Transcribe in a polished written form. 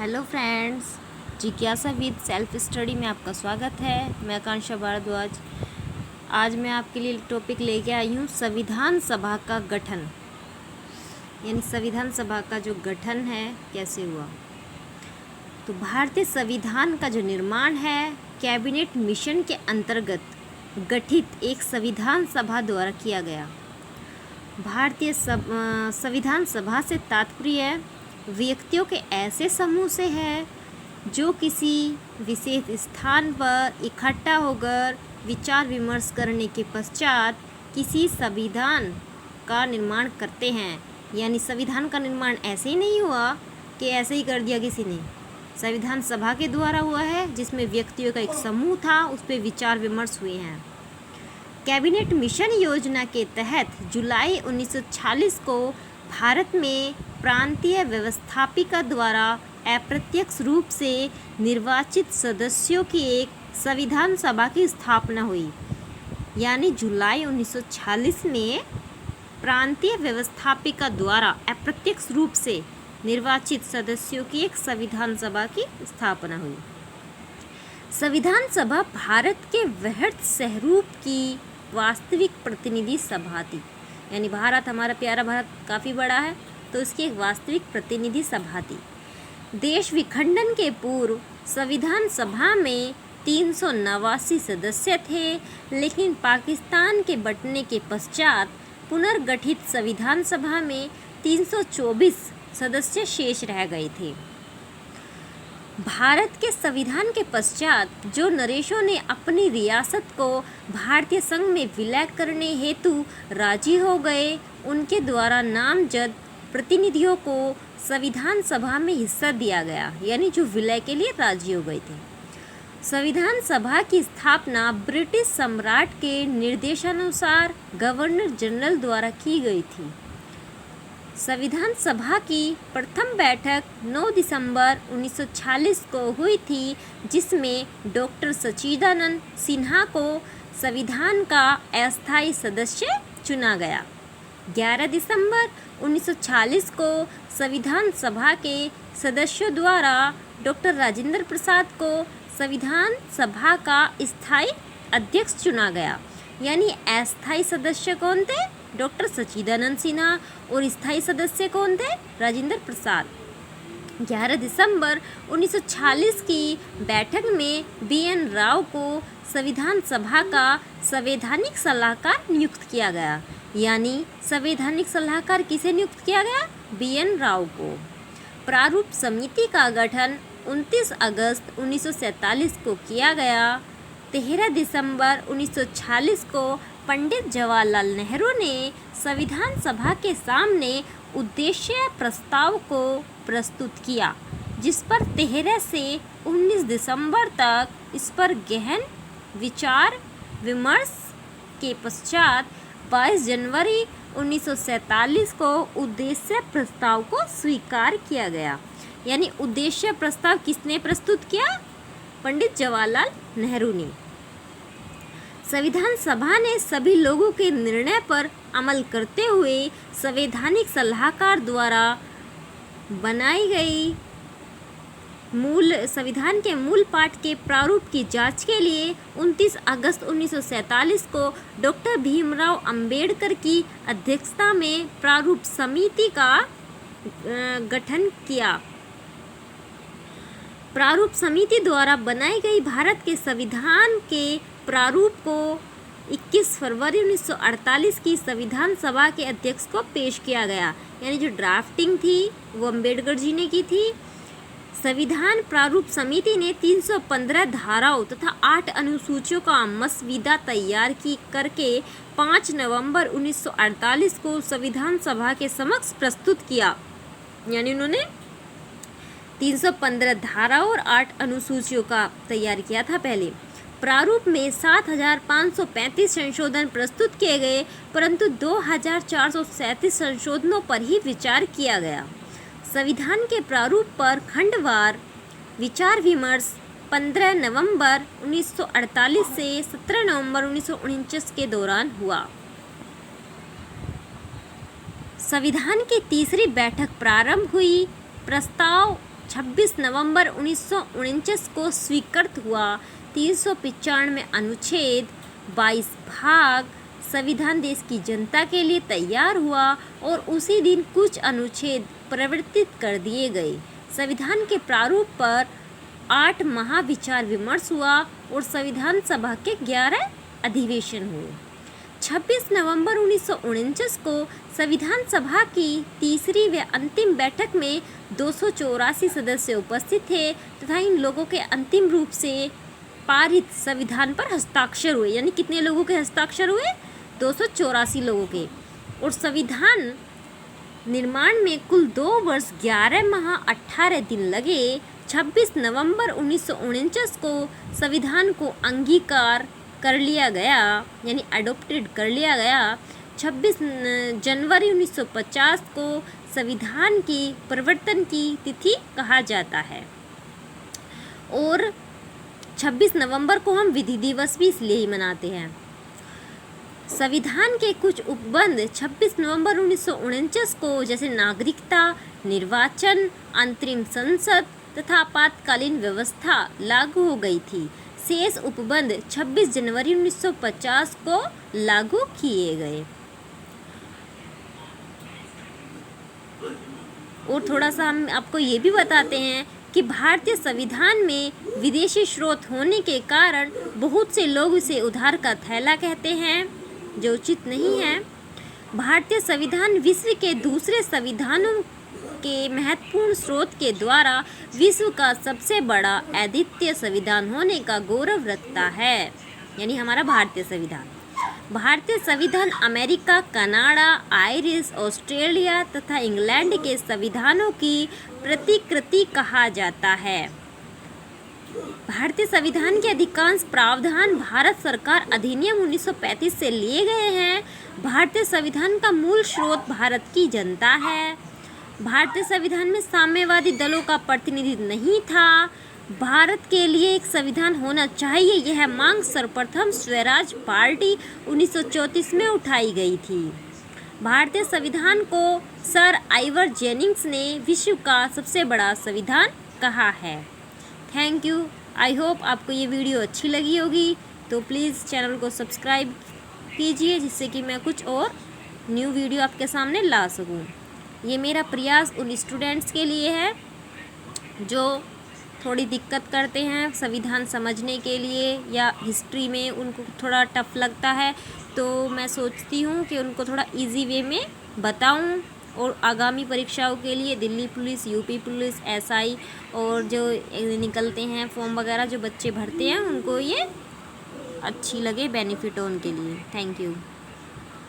Hello friends, जिज्ञासा with self study में आपका स्वागत है। मैं आकांक्षा भारद्वाज। आज मैं आपके लिए टॉपिक लेके आई हूँ संविधान सभा का गठन, यानी संविधान सभा का जो गठन है कैसे हुआ। तो भारतीय संविधान का जो निर्माण है कैबिनेट मिशन के अंतर्गत गठित एक संविधान सभा द्वारा किया गया। भारतीय संविधान सभा से तात्पर्य व्यक्तियों के ऐसे समूह से है जो किसी विशेष स्थान पर इकट्ठा होकर विचार विमर्श करने के पश्चात किसी संविधान का निर्माण करते हैं। यानी संविधान का निर्माण ऐसे ही नहीं हुआ कि ऐसे ही कर दिया किसी ने, संविधान सभा के द्वारा हुआ है जिसमें व्यक्तियों का एक समूह था, उस पर विचार विमर्श हुए हैं। कैबिनेट मिशन योजना के तहत जुलाई 1946 को भारत में प्रांतीय व्यवस्थापिका द्वारा अप्रत्यक्ष रूप से निर्वाचित सदस्यों की एक संविधान सभा की स्थापना हुई। यानी जुलाई 1946 में प्रांतीय व्यवस्थापिका द्वारा अप्रत्यक्ष रूप से निर्वाचित सदस्यों की एक संविधान सभा की स्थापना हुई। संविधान सभा भारत के वृहद स्वरूप की वास्तविक प्रतिनिधि सभा थी। यानी भारत, हमारा प्यारा भारत काफ़ी बड़ा है, तो उसकी एक वास्तविक प्रतिनिधि सभा थी। देश विखंडन के पूर्व संविधान सभा में 389 सदस्य थे, लेकिन पाकिस्तान के बंटने के पश्चात पुनर्गठित संविधान सभा में 324 सदस्य शेष रह गए थे। भारत के संविधान के पश्चात जो नरेशों ने अपनी रियासत को भारतीय संघ में विलय करने हेतु राजी हो गए, उनके द्वारा नामजद प्रतिनिधियों को संविधान सभा में हिस्सा दिया गया, यानी जो विलय के लिए राजी हो गए थे। संविधान सभा की स्थापना ब्रिटिश सम्राट के निर्देशानुसार गवर्नर जनरल द्वारा की गई थी। संविधान सभा की प्रथम बैठक 9 दिसंबर 1946 को हुई थी, जिसमें डॉक्टर सच्चिदानंद सिन्हा को संविधान का अस्थायी सदस्य चुना गया। 11 दिसंबर 1946 को संविधान सभा के सदस्यों द्वारा डॉक्टर राजेंद्र प्रसाद को संविधान सभा का स्थायी अध्यक्ष चुना गया। यानी अस्थायी सदस्य कौन थे? डॉक्टर सच्चिदानंद सिन्हा, और स्थायी सदस्य कौन थे? राजेंद्र प्रसाद। 11 दिसंबर 1946 की बैठक में BN राव को संविधान सभा का संवैधानिक सलाहकार नियुक्त किया गया। यानी संवैधानिक सलाहकार किसे नियुक्त किया गया? BN राव को। प्रारूप समिति का गठन 29 अगस्त 1947 को किया गया। 13 दिसंबर 1946 को पंडित जवाहरलाल नेहरू ने संविधान सभा के सामने उद्देश्य प्रस्ताव को प्रस्तुत किया, जिस पर 13 से 19 दिसंबर तक इस पर गहन विचार विमर्श के पश्चात 22 जनवरी 1947 को उद्देश्य प्रस्ताव को स्वीकार किया गया। यानी उद्देश्य प्रस्ताव किसने प्रस्तुत किया? पंडित जवाहरलाल नेहरू ने। संविधान सभा ने सभी लोगों के निर्णय पर अमल करते हुए संवैधानिक सलाहकार द्वारा बनाई गई संविधान के मूल पाठ के प्रारूप की जांच के लिए 29 अगस्त 1947 को डॉक्टर भीमराव अंबेडकर की अध्यक्षता में प्रारूप समिति का गठन किया। प्रारूप समिति द्वारा बनाई गई भारत के संविधान के प्रारूप को 21 फरवरी 1948 की संविधान सभा के अध्यक्ष को पेश किया गया। यानी जो ड्राफ्टिंग थी वो अंबेडकर जी ने की थी। संविधान प्रारूप समिति ने 315 धाराओं तथा 8 अनुसूचियों का मसविदा तैयार करके 5 नवंबर 1948 को संविधान सभा के समक्ष प्रस्तुत किया। यानी उन्होंने 315 धाराओं और 8 अनुसूचियों का तैयार किया था पहले। प्रारूप में 7,535 संशोधन प्रस्तुत किए गए, परंतु 2,437 संशोधनों पर ही विचार किया गया। संविधान के प्रारूप पर खंडवार विचार विमर्श 15 नवंबर 1948 से 17 नवंबर 1949 के दौरान हुआ। संविधान की तीसरी बैठक प्रारंभ हुई। प्रस्ताव 26 नवंबर 1949 को स्वीकृत हुआ। 395 अनुच्छेद 22 भाग संविधान देश की जनता के लिए तैयार हुआ और उसी दिन कुछ अनुच्छेद परिवर्तित कर दिए गए। संविधान के प्रारूप पर 8 महाविचार विमर्श हुआ और संविधान सभा के 11 अधिवेशन हुए। 26 नवंबर 1949 को संविधान सभा की तीसरी व अंतिम बैठक में 284 सदस्य उपस्थित थे तथा इन लोगों के अंतिम रूप से पारित संविधान पर हस्ताक्षर हुए। यानी कितने लोगों के हस्ताक्षर हुए? 284 लोगों के। और संविधान निर्माण में कुल 2 वर्ष 11 माह 18 दिन लगे। 26 नवंबर 1949 को संविधान को अंगीकार कर लिया गया, यानी अडॉप्टेड कर लिया गया। 26 जनवरी 1950 को संविधान की परिवर्तन की तिथि कहा जाता है और 26 नवंबर को हम विधि दिवस भी इसलिए ही मनाते हैं। संविधान के कुछ उपबंध 26 नवंबर 1949 को जैसे नागरिकता, निर्वाचन, अंतरिम संसद तथा आपातकालीन व्यवस्था लागू हो गई थी। शेष उपबंध 26 जनवरी 1950 को लागू किए गए। और थोड़ा सा हम आपको ये भी बताते हैं कि भारतीय संविधान में विदेशी स्रोत होने के कारण बहुत से लोग इसे उधार का थैला कहते हैं, जो उचित नहीं है। भारतीय संविधान विश्व के दूसरे संविधानों के महत्वपूर्ण स्रोत के द्वारा विश्व का सबसे बड़ा अद्वितीय संविधान होने का गौरव रखता है, यानी हमारा भारतीय संविधान। भारतीय संविधान अमेरिका, कनाडा, आयरिश, ऑस्ट्रेलिया तथा इंग्लैंड के संविधानों की प्रतिकृति कहा जाता है। भारतीय संविधान के अधिकांश प्रावधान भारत सरकार अधिनियम 1935 से लिए गए हैं। भारतीय संविधान का मूल स्रोत भारत की जनता है। भारतीय संविधान में साम्यवादी दलों का प्रतिनिधित्व नहीं था। भारत के लिए एक संविधान होना चाहिए, यह मांग सर्वप्रथम स्वराज पार्टी 1934 में उठाई गई थी। भारतीय संविधान को सर आइवर जेनिंग्स ने विश्व का सबसे बड़ा संविधान कहा है। Thank you. आई होप आपको ये वीडियो अच्छी लगी होगी, तो प्लीज़ चैनल को सब्सक्राइब कीजिए जिससे कि मैं कुछ और न्यू वीडियो आपके सामने ला सकूं। ये मेरा प्रयास उन स्टूडेंट्स के लिए है जो थोड़ी दिक्कत करते हैं संविधान समझने के लिए या हिस्ट्री में उनको थोड़ा टफ लगता है, तो मैं सोचती हूँ कि उनको थोड़ा इजी वे में बताऊँ और आगामी परीक्षाओं के लिए Delhi police, UP police, SI और जो निकलते हैं फॉर्म वगैरह जो बच्चे भरते हैं उनको ये अच्छी लगे, बेनिफिट हो उनके लिए। Thank you.